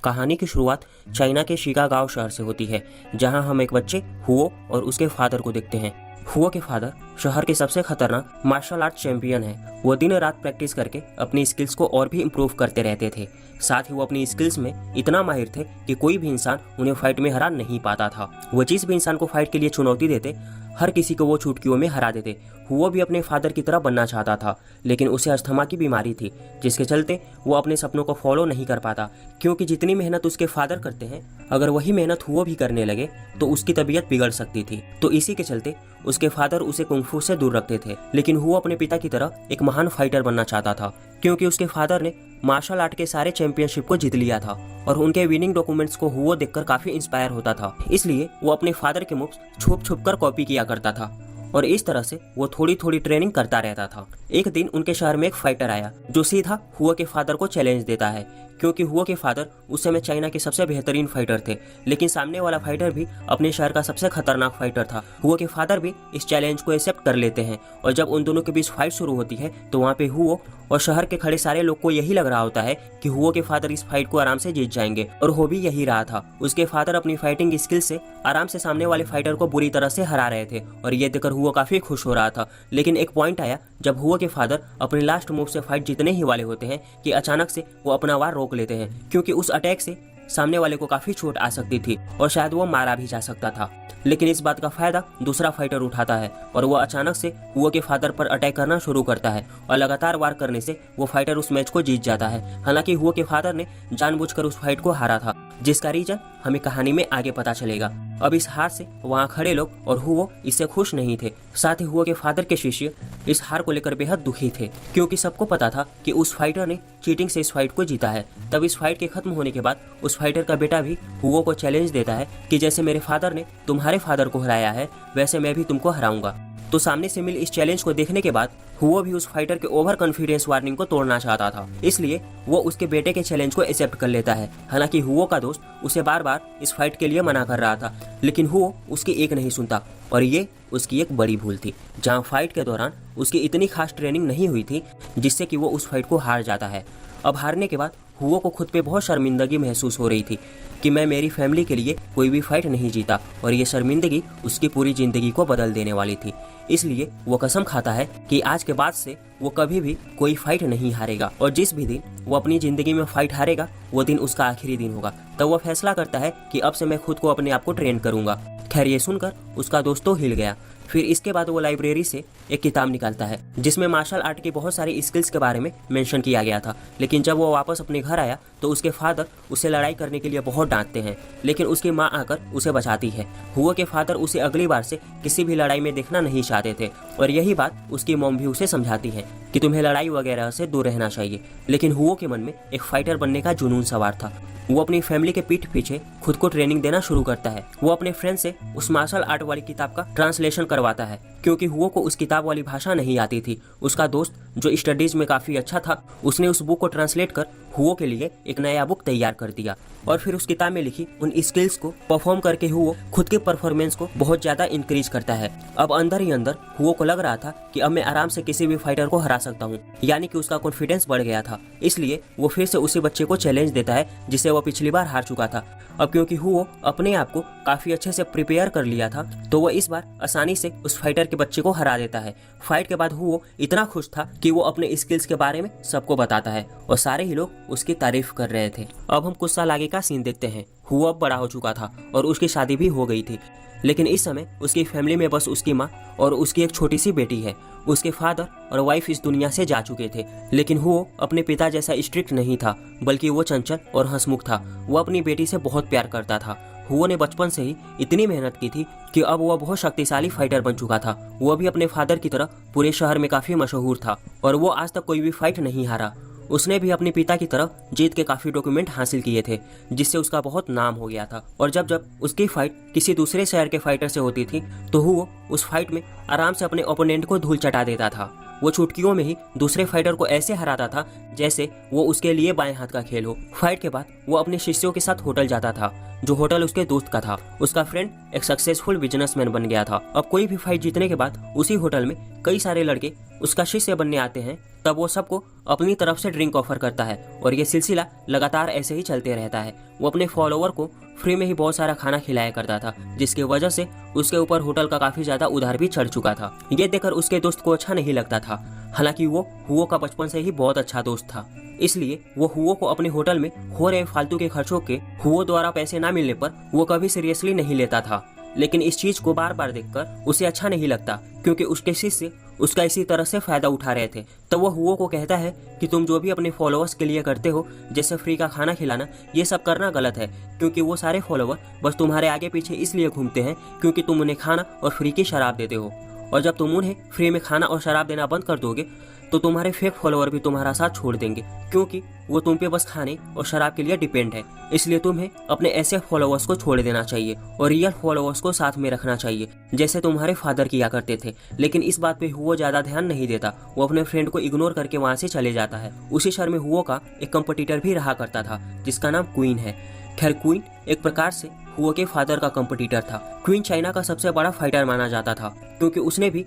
कहानी की शुरुआत चाइना के शिकागो शहर से होती है, जहां हम एक बच्चे हुओ और उसके फादर को देखते हैं। हुओ के फादर शहर के सबसे खतरनाक मार्शल आर्ट चैंपियन हैं। वो दिन रात प्रैक्टिस करके अपनी स्किल्स को और भी इम्प्रूव करते रहते थे। साथ ही वो अपनी स्किल्स में इतना माहिर थे कि कोई भी इंसान उन्हें फाइट में हरा नहीं पाता था। वो जिस भी इंसान को फाइट के लिए चुनौती देते, हर किसी को वो चुटकियों में हरा देते। हुओ भी अपने फादर की तरह बनना चाहता था, लेकिन उसे अस्थमा की बीमारी थी, जिसके चलते वो अपने सपनों को फॉलो नहीं कर पाता। क्योंकि जितनी मेहनत उसके फादर करते हैं, अगर वही मेहनत हुओ भी करने लगे तो उसकी तबीयत बिगड़ सकती थी। तो इसी के चलते उसके फादर उसे कुंग-फू से दूर रखते थे। लेकिन हुओ अपने पिता की तरह एक महान फाइटर बनना चाहता था, क्योंकि उसके फादर ने मार्शल आर्ट के सारे चैंपियनशिप को जीत लिया था और उनके विनिंग डॉक्यूमेंट्स को हुओ देखकर काफी इंस्पायर होता था। इसलिए वो अपने फादर के मूव्स छुप छुप कर कॉपी किया करता था और इस तरह से वो थोड़ी थोड़ी ट्रेनिंग करता रहता था। एक दिन उनके शहर में एक फाइटर आया जो सीधा हुओ के फादर को चैलेंज देता है, क्योंकि हुओ के फादर उस समय चाइना के सबसे बेहतरीन फाइटर थे। लेकिन सामने वाला फाइटर भी अपने शहर का सबसे खतरनाक फाइटर था। हुओ के फादर भी इस चैलेंज को एक्सेप्ट कर लेते हैं और जब उन दोनों के बीच फाइट शुरू होती है तो वहाँ पे हुओ और शहर के खड़े सारे लोग को यही लग रहा होता है कि हुओ के फादर इस फाइट को आराम से जीत जाएंगे, और हो भी यही रहा था। उसके फादर अपनी फाइटिंग स्किल से आराम से सामने वाले फाइटर को बुरी तरह से हरा रहे थे और ये देखकर हुओ काफी खुश हो रहा था। लेकिन एक पॉइंट आया जब हुओ के फादर अपने लास्ट मूव से फाइट जीतने ही वाले होते हैं कि अचानक से वो अपना वार रोक लेते हैं, क्योंकि उस अटैक से सामने वाले को काफी चोट आ सकती थी और शायद वो मारा भी जा सकता था। लेकिन इस बात का फायदा दूसरा फाइटर उठाता है और वो अचानक से हुओ के फादर पर अटैक करना शुरू करता है और लगातार वार करने से वो फाइटर उस मैच को जीत जाता है। हालांकि हुओ के फादर ने जानबूझकर उस फाइट को हारा था, जिसका रीजन हमें कहानी में आगे पता चलेगा। अब इस हार से वहाँ खड़े लोग और हुओ इससे खुश नहीं थे। साथ ही हुओ के फादर के शिष्य इस हार को लेकर बेहद दुखी थे, क्योंकि सबको पता था कि उस फाइटर ने चीटिंग से इस फाइट को जीता है। तब इस फाइट के खत्म होने के बाद उस फाइटर का बेटा भी हुओ को चैलेंज देता है कि जैसे मेरे फादर ने तुम्हारे फादर को हराया है, वैसे मैं भी तुमको हराऊंगा। तो सामने से मिल इस चैलेंज को देखने के बाद हुओ भी उस फाइटर के ओवर कॉन्फिडेंस वार्निंग को तोड़ना चाहता था, इसलिए वो उसके बेटे के चैलेंज को एक्सेप्ट कर लेता है। हालांकि हुओ का दोस्त उसे बार बार इस फाइट के लिए मना कर रहा था, लेकिन हुओ उसकी एक नहीं सुनता और ये उसकी एक बड़ी भूल थी। जहां फाइट के दौरान उसकी इतनी खास ट्रेनिंग नहीं हुई थी जिससे कि वो उस फाइट को हार जाता है। अब हारने के बाद हुओ को खुद पे बहुत शर्मिंदगी महसूस हो रही थी कि मैं मेरी फैमिली के लिए कोई भी फाइट नहीं जीता, और ये शर्मिंदगी उसकी पूरी जिंदगी को बदल देने वाली थी। इसलिए वो कसम खाता है कि आज के बाद से वो कभी भी कोई फाइट नहीं हारेगा, और जिस भी दिन वो अपनी जिंदगी में फाइट हारेगा वो दिन उसका आखिरी दिन होगा। तब वो फैसला करता है कि अब से मैं खुद को अपने आप को ट्रेन करूंगा। खैर, ये सुनकर उसका दोस्त तो हिल गया। फिर इसके बाद वो लाइब्रेरी से एक किताब निकालता है जिसमें मार्शल आर्ट की बहुत सारी स्किल्स के बारे में मेंशन किया गया था। लेकिन जब वो वापस अपने घर आया तो उसके फादर उसे लड़ाई करने के लिए बहुत डांटते हैं, लेकिन उसकी माँ आकर उसे बचाती है। हुओ के फादर उसे अगली बार से किसी भी लड़ाई में देखना नहीं चाहते थे और यही बात उसकी मॉम भी उसे समझाती है कि तुम्हें लड़ाई वगैरह से दूर रहना चाहिए। लेकिन हुओ के मन में एक फाइटर बनने का जुनून सवार था। वो अपनी फैमिली के पीठ पीछे खुद को ट्रेनिंग देना शुरू करता है। वो अपने फ्रेंड से उस मार्शल आर्ट वाली किताब का ट्रांसलेशन करवाता है, क्योंकि हुओ को उस किताब वाली भाषा नहीं आती थी। उसका दोस्त जो स्टडीज में काफी अच्छा था, उसने उस बुक को ट्रांसलेट कर हुओ के लिए एक नया बुक तैयार कर दिया और फिर उस किताब में लिखी उन स्किल्स को परफॉर्म करके हुओ खुद के परफॉर्मेंस को बहुत ज्यादा इंक्रीज करता है। अब अंदर ही अंदर हुओ को लग रहा था कि अब मैं आराम से किसी भी फाइटर को हरा सकता हूँ, यानी कि उसका कॉन्फिडेंस बढ़ गया था। इसलिए वो फिर से उसी बच्चे को चैलेंज देता है जिसे वो पिछली बार हार चुका था। अब क्योंकि हुओ अपने आप को काफी अच्छे से प्रिपेयर कर लिया था, तो वो इस बार आसानी से उस फाइटर के बच्चे को हरा देता है। फाइट के बाद हुओ इतना खुश था कि वो अपने स्किल्स के बारे में सबको बताता है और सारे ही लोग उसकी तारीफ कर रहे थे। अब हम कुछ साल आगे का सीन देखते हैं। हुओ अब बड़ा हो चुका था और उसकी शादी भी हो गई थी, लेकिन इस समय उसकी फैमिली में बस उसकी माँ और उसकी एक छोटी सी बेटी है। उसके फादर और वाइफ इस दुनिया से जा चुके थे, लेकिन हुओ अपने पिता जैसा स्ट्रिक्ट नहीं था, बल्कि वो चंचल और हंसमुख था। वो अपनी बेटी से बहुत प्यार करता था। हुओ ने बचपन से ही इतनी मेहनत की थी कि अब वह बहुत शक्तिशाली फाइटर बन चुका था। वो भी अपने फादर की तरह पूरे शहर में काफी मशहूर था और वो आज तक कोई भी फाइट नहीं हारा। उसने भी अपने पिता की तरह जीत के काफी डॉक्यूमेंट हासिल किए थे, जिससे उसका बहुत नाम हो गया था। और जब जब उसकी फाइट किसी दूसरे शहर के फाइटर से होती थी तो हुओ उस फाइट में आराम से अपने ओपोनेंट को धूल चटा देता था। वो चुटकियों में ही दूसरे फाइटर को ऐसे हराता था जैसे वो उसके लिए बाएं हाथ का खेल हो। फाइट के बाद वो अपने शिष्यों के साथ होटल जाता था, जो होटल उसके दोस्त का था। उसका फ्रेंड एक सक्सेसफुल बिजनेसमैन बन गया था। अब कोई भी फाइट जीतने के बाद उसी होटल में कई सारे लड़के उसका शिष्य बनने आते हैं तब वो सबको अपनी तरफ से ड्रिंक ऑफर करता है और ये सिलसिला लगातार ऐसे ही चलते रहता है। वो अपने फॉलोवर को फ्री में ही बहुत सारा खाना खिलाया करता था, जिसकी वजह से उसके ऊपर होटल का काफी ज्यादा उधार भी चढ़ चुका था। ये देखकर उसके दोस्त को अच्छा नहीं लगता था। हालांकि वो हुओ का बचपन से ही बहुत अच्छा दोस्त था, इसलिए वो हुओ को अपने होटल में हो रहे फालतू के खर्चों के हुओ द्वारा पैसे ना मिलने पर वो कभी सीरियसली नहीं लेता था। लेकिन इस चीज को बार बार देखकर उसे अच्छा नहीं लगता, क्योंकि उसके शिष्य उसका इसी तरह से फायदा उठा रहे थे। तो वो हुओ को कहता है कि तुम जो भी अपने फॉलोअर्स के लिए करते हो, जैसे फ्री का खाना खिलाना, ये सब करना गलत है, क्योंकि वो सारे फॉलोवर बस तुम्हारे आगे पीछे इसलिए घूमते हैं क्योंकि तुम उन्हें खाना और फ्री की शराब देते हो। और जब तुम उन्हें फ्री में खाना और शराब देना बंद कर दोगे तो तुम्हारे फेक फॉलोवर भी तुम्हारा साथ छोड़ देंगे, क्योंकि वो तुम पे बस खाने और शराब के लिए डिपेंड है। इसलिए तुम्हें अपने ऐसे फॉलोअर्स को छोड़ देना चाहिए और रियल फॉलोअर्स को साथ में रखना चाहिए, जैसे तुम्हारे फादर किया करते थे। लेकिन इस बात पे हुओ ज्यादा ध्यान नहीं देता। वो अपने फ्रेंड को इग्नोर करके वहाँ से चले जाता है। उसी शहर में हुओ का एक कंपटीटर भी रहा करता था, जिसका नाम क्वीन है। खैर, क्वीन एक प्रकार से हुओ के फादर का कंपटीटर था। क्वीन चाइना का सबसे बड़ा फाइटर माना जाता था, क्योंकि उसने भी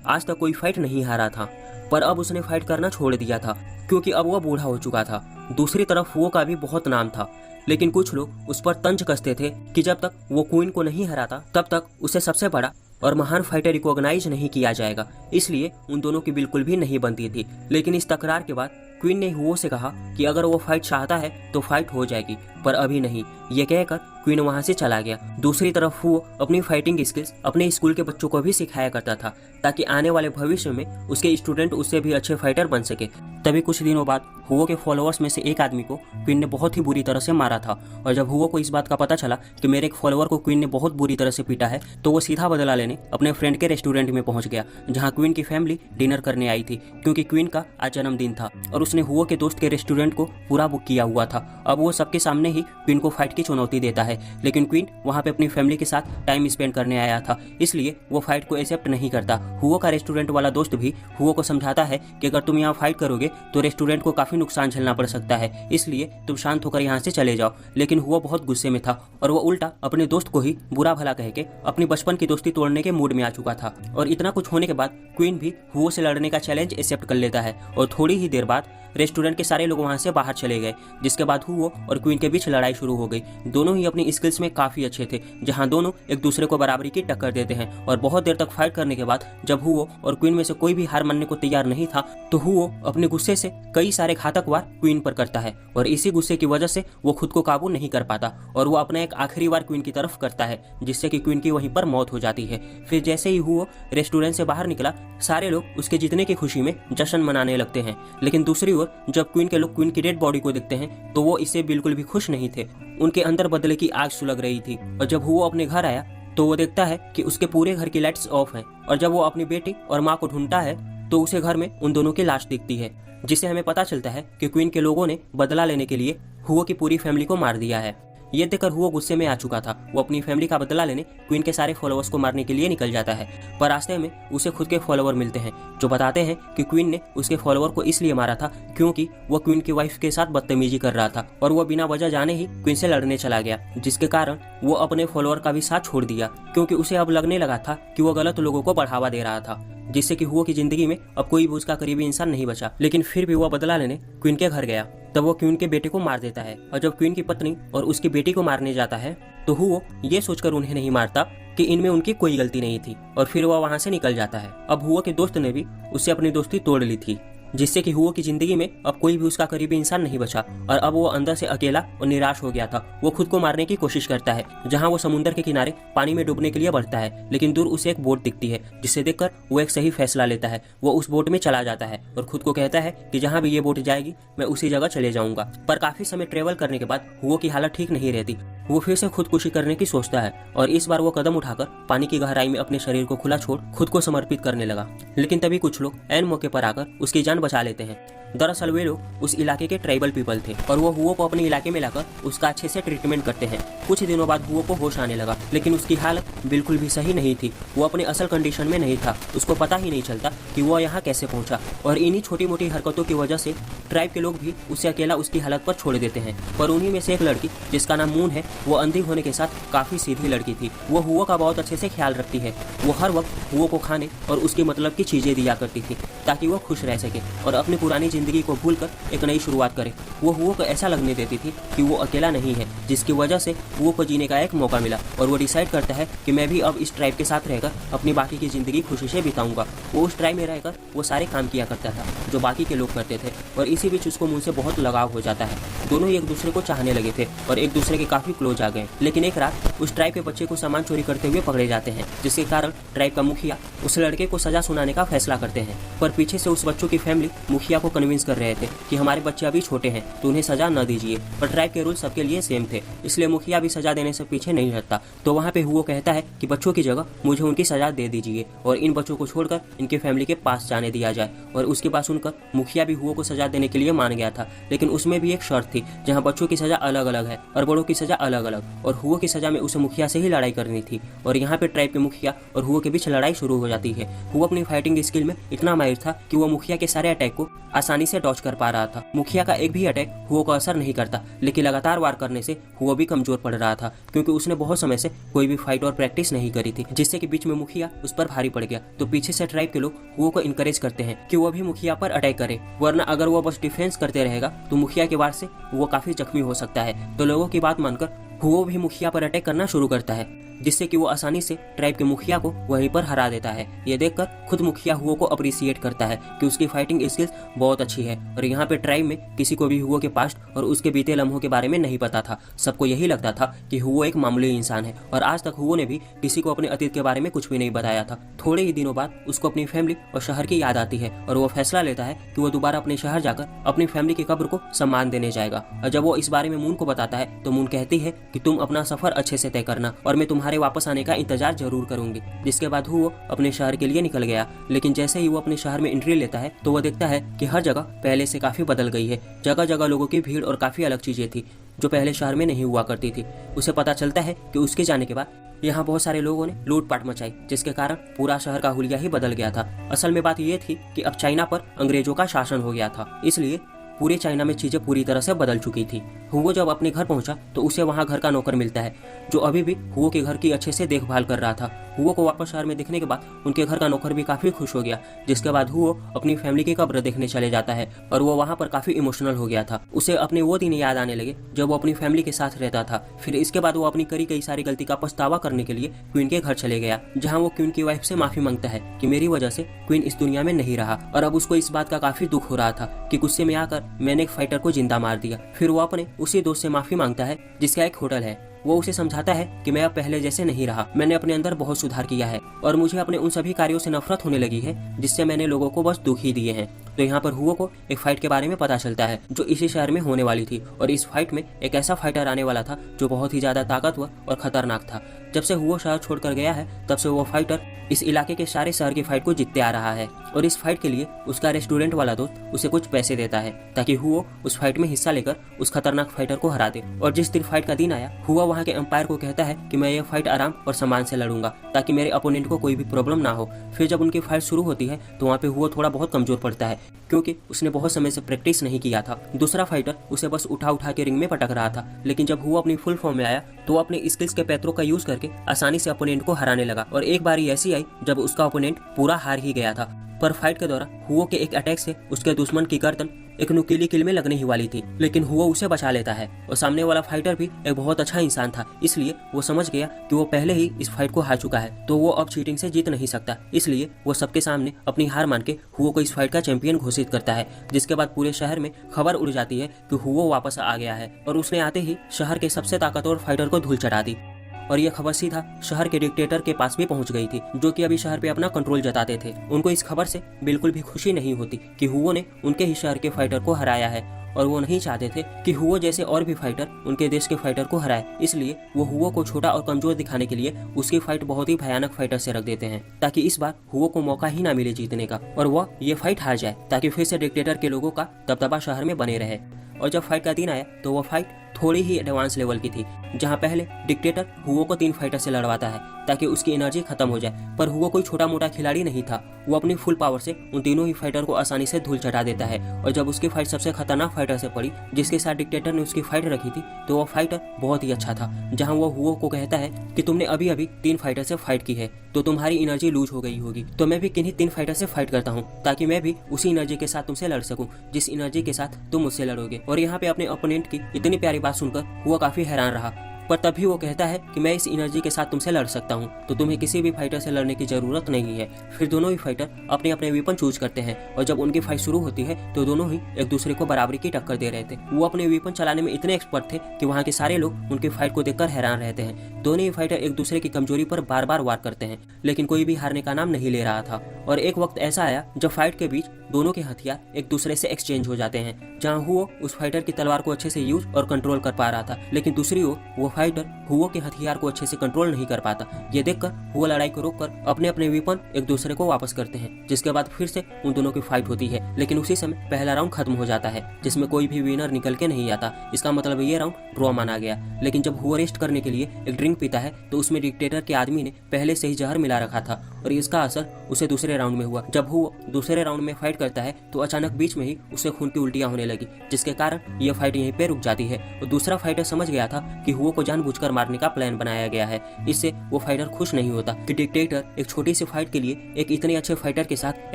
आज तक कोई फाइट नहीं हारा था। पर अब उसने फाइट करना छोड़ दिया था, क्योंकि अब वह बूढ़ा हो चुका था। दूसरी तरफ हुओ का भी बहुत नाम था, लेकिन कुछ लोग उस पर तंज कसते थे कि जब तक वो क्वीन को नहीं हराता तब तक उसे सबसे बड़ा और महान फाइटर रिकॉग्नाइज नहीं किया जाएगा। इसलिए उन दोनों की बिल्कुल भी नहीं बनती थी। लेकिन इस तकरार के बाद क्वीन ने हुओ से कहा कि अगर वो फाइट चाहता है तो फाइट हो जाएगी, पर अभी नहीं। ये कहकर क्वीन वहां से चला गया। दूसरी तरफ हुओ अपनी फाइटिंग स्किल्स अपने स्कूल के बच्चों को भी सिखाया करता था, ताकि आने वाले भविष्य में उसके स्टूडेंट उससे भी अच्छे फाइटर बन सके। तभी कुछ दिनों बाद हुओ के फॉलोअर्स में से एक आदमी को क्वीन ने बहुत ही बुरी तरह से मारा था। और जब हुओ को इस बात का पता चला कि मेरे एक फॉलोअर को क्वीन ने बहुत बुरी तरह से पीटा है, तो वो सीधा बदला लेने अपने फ्रेंड के रेस्टोरेंट में पहुंच गया, जहां क्वीन की फैमिली डिनर करने आई थी, क्योंकि क्वीन का आज जन्मदिन था और उसने हुओ के दोस्त के रेस्टोरेंट को पूरा बुक किया हुआ था। अब वो सबके सामने ही क्वीन को फाइट की चुनौती देता है, लेकिन क्वीन वहां पे अपनी फैमिली के साथ टाइम स्पेंड करने आया था, इसलिए वो फाइट को एक्सेप्ट नहीं करता। हुओ का रेस्टोरेंट वाला दोस्त भी हुओ को समझाता है कि अगर तुम यहाँ फाइट करोगे तो रेस्टोरेंट को काफी नुकसान झेलना पड़ सकता है, इसलिए तुम शांत होकर यहाँ से चले जाओ। लेकिन हुओ बहुत गुस्से में था और वो उल्टा अपने दोस्त को ही बुरा भला कह के अपनी बचपन की दोस्ती तोड़ने के मूड में आ चुका था। और इतना कुछ होने के बाद क्वीन भी हुओ से लड़ने का चैलेंज एक्सेप्ट कर लेता है और थोड़ी ही देर बाद रेस्टोरेंट के सारे लोग वहां से बाहर चले गए, जिसके बाद हुओ और क्वीन के बीच लड़ाई शुरू हो गई। दोनों ही अपनी स्किल्स में काफी अच्छे थे, जहां दोनों एक दूसरे को बराबरी की टक्कर देते हैं। और बहुत देर तक फाइट करने के बाद जब हुओ और क्वीन में से कोई भी हार मानने को तैयार नहीं था, तो हुओ अपने गुस्से से कई सारे घातक वार क्वीन पर करता है और इसी गुस्से की वजह से वो खुद को काबू नहीं कर पाता और वो अपना एक आखिरी वार क्वीन की तरफ करता है, जिससे कि क्वीन की वहीं पर मौत हो जाती है। फिर जैसे ही हुओ रेस्टोरेंट से बाहर निकला, सारे लोग उसके जीतने की खुशी में जश्न मनाने लगते हैं। लेकिन दूसरी ओर जब क्वीन के लोग क्वीन की डेड बॉडी को देखते हैं तो वो इससे बिल्कुल भी खुश नहीं थे। उनके अंदर बदले की आग सुलग रही थी। और जब हुओ अपने घर आया तो वो देखता है कि उसके पूरे घर की लाइट्स ऑफ हैं। और जब वो अपनी बेटी और माँ को ढूंढता है तो उसे घर में उन दोनों की लाश दिखती है, जिससे हमें पता चलता है कि क्वीन के लोगों ने बदला लेने के लिए हुओ की पूरी फैमिली को मार दिया है। ये देखकर हुओ गुस्से में आ चुका था। वो अपनी फैमिली का बदला लेने क्वीन के सारे फॉलोअर्स को मारने के लिए निकल जाता है, पर रास्ते में उसे खुद के फॉलोअर मिलते हैं, जो बताते हैं कि क्वीन ने उसके फॉलोअर को इसलिए मारा था क्योंकि वो क्वीन की वाइफ के साथ बदतमीजी कर रहा था और वो बिना वजह जाने ही क्वीन से लड़ने चला गया, जिसके कारण वो अपने फॉलोअर का भी साथ छोड़ दिया, क्योंकि उसे अब लगने लगा था कि वो गलत लोगों को बढ़ावा दे रहा था, जिससे कि हुओ की जिंदगी में अब कोई भी उसका करीबी इंसान नहीं बचा। लेकिन फिर भी वो बदला लेने क्वीन के घर गया। तब वो क्वीन के बेटे को मार देता है और जब क्वीन की पत्नी और उसकी बेटी को मारने जाता है तो हुओ ये सोचकर उन्हें नहीं मारता कि इनमें उनकी कोई गलती नहीं थी और फिर वह वहां से निकल जाता है। अब हुओ के दोस्त ने भी उससे अपनी दोस्ती तोड़ ली थी, जिससे कि हुओ की जिंदगी में अब कोई भी उसका करीबी इंसान नहीं बचा और अब वो अंदर से अकेला और निराश हो गया था। वो खुद को मारने की कोशिश करता है, जहां वो समुद्र के किनारे पानी में डूबने के लिए बढ़ता है, लेकिन दूर उसे एक बोट दिखती है, जिसे देखकर वो एक सही फैसला लेता है। वो उस बोट में चला जाता है और खुद को कहता है कि जहाँ भी ये बोट जाएगी मैं उसी जगह चले जाऊंगा। पर काफी समय ट्रेवल करने के बाद हुओ की हालत ठीक नहीं रहती। वो फिर से खुदकुशी करने की सोचता है और इस बार वो कदम उठाकर पानी की गहराई में अपने शरीर को खुला छोड़ खुद को समर्पित करने लगा। लेकिन तभी कुछ लोग ऐन मौके पर आकर उसकी जान बचा लेते हैं। दरअसल वे लोग उस इलाके के ट्राइबल पीपल थे और वो हुओ को अपने इलाके में लाकर उसका अच्छे से ट्रीटमेंट करते हैं। कुछ दिनों बाद हुओ को होश आने लगा, लेकिन उसकी हालत बिल्कुल भी सही नहीं थी। वो अपने असल कंडीशन में नहीं था। उसको पता ही नहीं चलता कि वो यहाँ कैसे पहुंचा और इन्हीं छोटी मोटी हरकतों की वजह से ट्राइब के लोग भी उसे अकेला उसकी हालत पर छोड़ देते हैं। पर उन्हीं में से एक लड़की जिसका नाम मून है, वो अंधी होने के साथ काफी सीधी लड़की थी। वो हुओ का बहुत अच्छे से ख्याल रखती है। वो हर वक्त हुओ को खाने और उसके मतलब की चीजें दिया करती थी ताकि वो खुश रह सके और अपनी पुरानी जिंदगी को भूलकर एक नई शुरुआत करे। वो हुओ को ऐसा लगने देती थी कि वो अकेला नहीं है, जिसकी वजह से हुओ को जीने का एक मौका मिला और वो डिसाइड करता है कि मैं भी अब इस ट्राइब के साथ रहकर अपनी बाकी की जिंदगी खुशी से बिताऊंगा। वो उस ट्राइब में रहकर वो सारे काम किया करता था जो बाकी के लोग करते थे और इसी बीच उसको मुझसे बहुत लगाव हो जाता है। दोनों ही एक दूसरे को चाहने लगे थे और एक दूसरे के काफी क्लोज आ गए। लेकिन एक रात उस ट्राइब के बच्चे को सामान चोरी करते हुए पकड़े जाते हैं, जिसके कारण ट्राइब का मुखिया उस लड़के को सजा सुनाने का फैसला करते हैं। पर पीछे से उस बच्चों की फैमिली मुखिया को कन्विंस कर रहे थे कि हमारे बच्चे अभी छोटे हैं तो उन्हें सजा न दीजिए। पर ट्राइब के रूल सबके लिए सेम थे, इसलिए मुखिया भी सजा देने से पीछे नहीं हटता। तो वहाँ पे हुओ कहता है कि बच्चों की जगह मुझे उनकी सजा दे दीजिए और इन बच्चों को छोड़कर इनके फैमिली के पास जाने दिया जाए। और उसकी बात सुनकर मुखिया भी हुओ को सजा देने के लिए मान गया था, लेकिन उसमें भी एक शर्त थी जहाँ बच्चों की सजा अलग अलग है और बड़ों की सजा अलग अलग। और हुओ की सजा में उसे मुखिया से ही लड़ाई करनी थी और यहाँ पे ट्राइब के मुखिया और हुओ के बीच लड़ाई शुरू हो जाती है। हुओ अपनी फाइटिंग स्किल में इतना माहिर था कि वो मुखिया के सारे अटैक को आसानी से डॉज कर पा रहा था। मुखिया का एक भी अटैक हुओ को असर नहीं करता, लेकिन लगातार वार करने से हुओ भी कमजोर पड़ रहा था क्योंकि उसने बहुत समय से कोई भी फाइट और प्रैक्टिस नहीं करी थी, जिससे कि बीच में मुखिया उस पर भारी पड़ गया। तो पीछे से ट्राइब के लोग हुओ को इनकरेज करते हैं कि वो भी मुखिया पर अटैक करे, वरना अगर वो बस डिफेंस करते रहेगा तो मुखिया के वार से वो काफी जख्मी हो सकता है। तो लोगों की बात मानकर हुओ भी मुखिया पर अटैक करना शुरू करता है, जिससे कि वो आसानी से ट्राइब के मुखिया को वहीं पर हरा देता है। ये देखकर खुद मुखिया हुओ को अप्रिशिएट करता है कि उसकी फाइटिंग स्किल्स बहुत अच्छी है। और यहाँ पे ट्राइब में किसी को भी हुओ के पास्ट और उसके बीते लम्हों के बारे में नहीं पता था। सबको यही लगता था कि हुओ एक मामूली इंसान है और आज तक हुओ ने भी किसी को अपने अतीत के बारे में कुछ भी नहीं बताया था। थोड़े ही दिनों बाद उसको अपनी फैमिली और शहर की याद आती है और वो फैसला लेता है कि वो दोबारा अपने शहर जाकर अपनी फैमिली की कब्र को सम्मान देने जाएगा। और जब वो इस बारे में मून को बताता है तो मून कहती है कि तुम अपना सफर अच्छे से तय करना और मैं तुम्हारे वापस आने का इंतजार जरूर करूंगी। जिसके बाद हुओ अपने शहर के लिए निकल गया, लेकिन जैसे ही वो अपने शहर में एंट्री लेता है तो वो देखता है कि हर जगह पहले से काफी बदल गई है। जगह जगह लोगों की भीड़ और काफी अलग चीजें थी जो पहले शहर में नहीं हुआ करती थी। उसे पता चलता है कि उसके जाने के बाद यहाँ बहुत सारे लोगों ने लूटपाट मचाई, जिसके कारण पूरा शहर का हुलिया ही बदल गया था। असल में बात ये थी कि अब चाइना पर अंग्रेजों का शासन हो गया था, इसलिए पूरे चाइना में चीजें पूरी तरह से बदल चुकी थी। हुओ जब अपने घर पहुंचा तो उसे वहां घर का नौकर मिलता है जो अभी भी हुओ के घर की अच्छे से देखभाल कर रहा था। हुओ को वापस शहर में दिखने के बाद उनके घर का नौकर भी काफी खुश हो गया। जिसके बाद हुओ अपनी फैमिली की कब्र देखने चले जाता है और वो वहाँ पर काफी इमोशनल हो गया था। उसे अपने वो दिन याद आने लगे जब वो अपनी फैमिली के साथ रहता था। फिर इसके बाद वो अपनी करी सारी गलती का पछतावा करने के लिए क्वीन के घर चले गया, जहाँ वो क्वीन की वाइफ से माफी मांगता है कि मेरी वजह से क्वीन इस दुनिया में नहीं रहा। और अब उसको इस बात का काफी दुख हो रहा था कि गुस्से में आकर मैंने एक फाइटर को जिंदा मार दिया। फिर वो अपने उसी दोस्त से माफी मांगता है जिसका एक होटल है। वो उसे समझाता है कि मैं अब पहले जैसे नहीं रहा, मैंने अपने अंदर बहुत सुधार किया है और मुझे अपने उन सभी कार्यों से नफरत होने लगी है जिससे मैंने लोगों को बस दुख ही दिए हैं। तो यहाँ पर हुओ को एक फाइट के बारे में पता चलता है जो इसी शहर में होने वाली थी और इस फाइट में एक ऐसा फाइटर आने वाला था जो बहुत ही ज्यादा ताकतवर और खतरनाक था। जब से हुओ शहर छोड़कर गया है तब से वो फाइटर इस इलाके के सारे शहर की फाइट को जीतते आ रहा है और इस फाइट के लिए उसका रेस्टोरेंट वाला दोस्त उसे कुछ पैसे देता है ताकि हुओ उस फाइट में हिस्सा लेकर उस खतरनाक फाइटर को हरा दे। और जिस दिन फाइट का दिन आया, हुआ वहाँ के एम्पायर को कहता है कि मैं ये फाइट आराम और सम्मान से लड़ूंगा ताकि मेरे अपोनेंट को कोई भी प्रॉब्लम ना हो। फिर जब उनकी फाइट शुरू होती है तो वहाँ पे हुआ थोड़ा बहुत कमजोर पड़ता है क्योंकि उसने बहुत समय से प्रैक्टिस नहीं किया था। दूसरा फाइटर उसे बस उठा उठा के रिंग में पटक रहा था, लेकिन जब हुआ अपनी फुल फॉर्म में आया तो वो अपने स्किल्स के पैतरों का यूज करके आसानी से अपोनेंट को हराने लगा। और एक बारी ऐसी आई जब उसका अपोनेंट पूरा हार ही गया था। पर फाइट के दौरान हुओ के एक अटैक से उसके दुश्मन की गर्दन एक नुकीली किल में लगने ही वाली थी, लेकिन हुओ उसे बचा लेता है। और सामने वाला फाइटर भी एक बहुत अच्छा इंसान था, इसलिए वो समझ गया कि वो पहले ही इस फाइट को हार चुका है तो वो अब चीटिंग से जीत नहीं सकता। इसलिए वो सबके सामने अपनी हार मान के हुओ को इस फाइट का चैंपियन घोषित करता है। जिसके बाद पूरे शहर में खबर उड़ जाती है कि हुओ वापस आ गया है और उसने आते ही शहर के सबसे ताकतवर फाइटर को धूल चढ़ा दी। और यह खबर सीधा शहर के डिक्टेटर के पास भी पहुंच गई थी, जो कि अभी शहर पे अपना कंट्रोल जताते थे। उनको इस खबर से बिल्कुल भी खुशी नहीं होती कि हुओ ने उनके ही शहर के फाइटर को हराया है, और वो नहीं चाहते थे कि हुओ जैसे और भी फाइटर उनके देश के फाइटर को हराए। इसलिए वो हुओ को छोटा और कमजोर दिखाने के लिए उसकी फाइट बहुत ही भयानक फाइटर से रख देते हैं, ताकि इस बार हुओ को मौका ही ना मिले जीतने का और वह ये फाइट हार जाए, ताकि फिर से डिक्टेटर के लोगों का दबदबा शहर में बने रहे। और जब फाइट का दिन आया तो वह फाइट थोड़ी ही एडवांस लेवल की थी, जहां पहले डिक्टेटर हुओ को 3 फाइटर से लड़वाता है ताकि उसकी एनर्जी खत्म हो जाए। पर हुओ कोई छोटा मोटा खिलाड़ी नहीं था, वो अपनी फुल पावर से उन तीनों ही फाइटर को आसानी से धूल चटा देता है। और जब उसकी फाइट सबसे खतरनाक फाइटर से पड़ी, जिसके साथ डिक्टेटर ने उसकी फाइट रखी थी, तो वह फाइटर बहुत ही अच्छा था। जहाँ वो हुओ को कहता है कि तुमने अभी अभी 3 फाइटर से फाइट की है, तो तुम्हारी एनर्जी लूज हो गई होगी, तो मैं भी किन्हीं 3 फाइटर से फाइट करता हूँ, ताकि मैं भी उसी एनर्जी के साथ तुमसे लड़ सकूं जिस एनर्जी के साथ तुम मुझसे लड़ोगे। और यहाँ पे अपने ओपोनेंट की इतनी प्यारी बात सुनकर हुआ काफी हैरान रहा, पर तभी वो कहता है कि मैं इस एनर्जी के साथ तुमसे लड़ सकता हूँ, तो तुम्हें किसी भी फाइटर से लड़ने की जरूरत नहीं है। फिर दोनों ही फाइटर अपने अपने वेपन चूज करते हैं, और जब उनकी फाइट शुरू होती है तो दोनों ही एक दूसरे को बराबरी की टक्कर दे रहे थे। वो अपने वेपन चलाने में इतने एक्सपर्ट थे कि वहाँ के सारे लोग उनकी फाइट को देखकर हैरान रहते हैं। दोनों ही फाइटर एक दूसरे की कमजोरी पर बार बार वार करते हैं, लेकिन कोई भी हारने का नाम नहीं ले रहा था। और एक वक्त ऐसा आया जब फाइट के बीच दोनों के हथियार एक दूसरे से एक्सचेंज हो जाते हैं, जहाँ हुओ उस फाइटर की तलवार को अच्छे से यूज और कंट्रोल कर पा रहा था, लेकिन दूसरी ओर वो फाइटर हुओ के हथियार को अच्छे से कंट्रोल नहीं कर पाता। ये देखकर हुओ लड़ाई को रोककर अपने अपने वेपन एक दूसरे को वापस करते हैं, जिसके बाद फिर से उन दोनों की फाइट होती है। लेकिन उसी समय पहला राउंड खत्म हो जाता है, जिसमें कोई भी विनर निकल के नहीं आता। इसका मतलब ये राउंड ड्रॉ माना गया। लेकिन जब हुओ रेस्ट करने के लिए एक ड्रिंक पीता है, तो उसमें डिक्टेटर के आदमी ने पहले से ही जहर मिला रखा था, और इसका असर उसे दूसरे राउंड में हुआ। जब हुओ दूसरे राउंड में फाइट करता है तो अचानक बीच में ही उसे खून की उल्टियां होने लगी, जिसके कारण यह फाइट यहीं पे रुक जाती है। और दूसरा फाइटर समझ गया था कि हुओ को जानबूझकर मारने का प्लान बनाया गया है। इससे वो फाइटर खुश नहीं होता कि डिक्टेटर एक छोटी सी फाइट के लिए एक इतने अच्छे फाइटर के साथ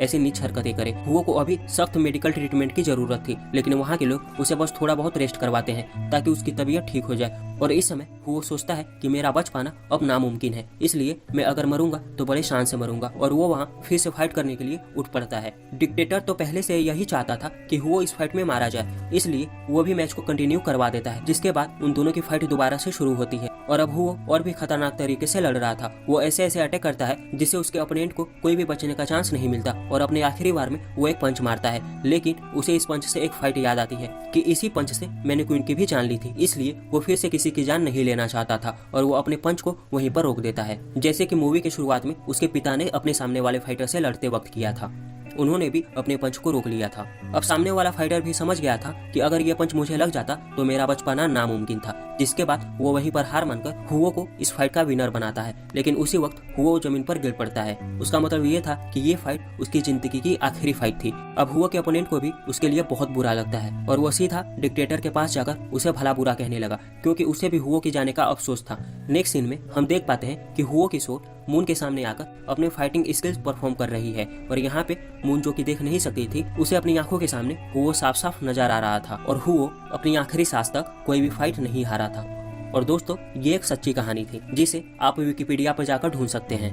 ऐसी नीच हरकतें करे। हुओ को अभी सख्त मेडिकल ट्रीटमेंट की जरूरत थी, लेकिन वहाँ के लोग उसे बस थोड़ा बहुत रेस्ट करवाते हैं ताकि उसकी तबीयत ठीक हो जाए। और इस समय हुओ सोचता है कि मेरा बच पाना अब नामुमकिन है, इसलिए मैं अगर मरूंगा तो बड़े शान से मरूंगा। और वो वहाँ फिर से फाइट करने के लिए उठ पड़ता है। डिक्टेटर तो पहले से यही चाहता था कि हुओ इस फाइट में मारा जाए, इसलिए वो भी मैच को कंटिन्यू करवा देता है, जिसके बाद उन दोनों की फाइट दोबारा से शुरू होती है। और अब हुओ और भी खतरनाक तरीके से लड़ रहा था। वो ऐसे ऐसे अटैक करता है जिससे उसके अपोनेंट को कोई भी बचने का चांस नहीं मिलता, और अपने आखिरी बार में वो एक पंच मारता है। लेकिन उसे इस पंच से एक फाइट याद आती है कि इसी पंच से मैंने क्वीन की भी जान ली थी, इसलिए वो फिर से किसी की जान नहीं लेना चाहता था, और वो अपने पंच को वहीं पर रोक देता है, जैसे कि मूवी के शुरुआत में उसके पिता ने अपने सामने वाले फाइटर से लड़ते वक्त किया था। उन्होंने भी अपने पंच को रोक लिया था। अब सामने वाला फाइटर भी समझ गया था कि अगर ये पंच मुझे लग जाता तो मेरा बच पाना नामुमकिन था, जिसके बाद वो वहीं पर हार मानकर हुओ को इस फाइट का विनर बनाता है। लेकिन उसी वक्त हुओ जमीन पर गिर पड़ता है। उसका मतलब ये था कि ये फाइट उसकी जिंदगी की आखिरी फाइट थी। अब हुओ के अपोनेंट को भी उसके लिए बहुत बुरा लगता है, और वो सीधा डिक्टेटर के पास जाकर उसे भला बुरा कहने लगा, क्योंकि उसे भी हुओ के जाने का अफसोस था। नेक्स्ट सीन में हम देख पाते हैं कि हुओ की सोल मून के सामने आकर अपने फाइटिंग स्किल्स परफॉर्म कर रही है, और यहाँ पे मून जो कि देख नहीं सकती थी, उसे अपनी आंखों के सामने हुओ साफ साफ नजर आ रहा था, और हुओ अपनी आखिरी सांस तक कोई भी फाइट नहीं हारा था। और दोस्तों, ये एक सच्ची कहानी थी जिसे आप विकिपीडिया पर जाकर ढूंढ सकते हैं।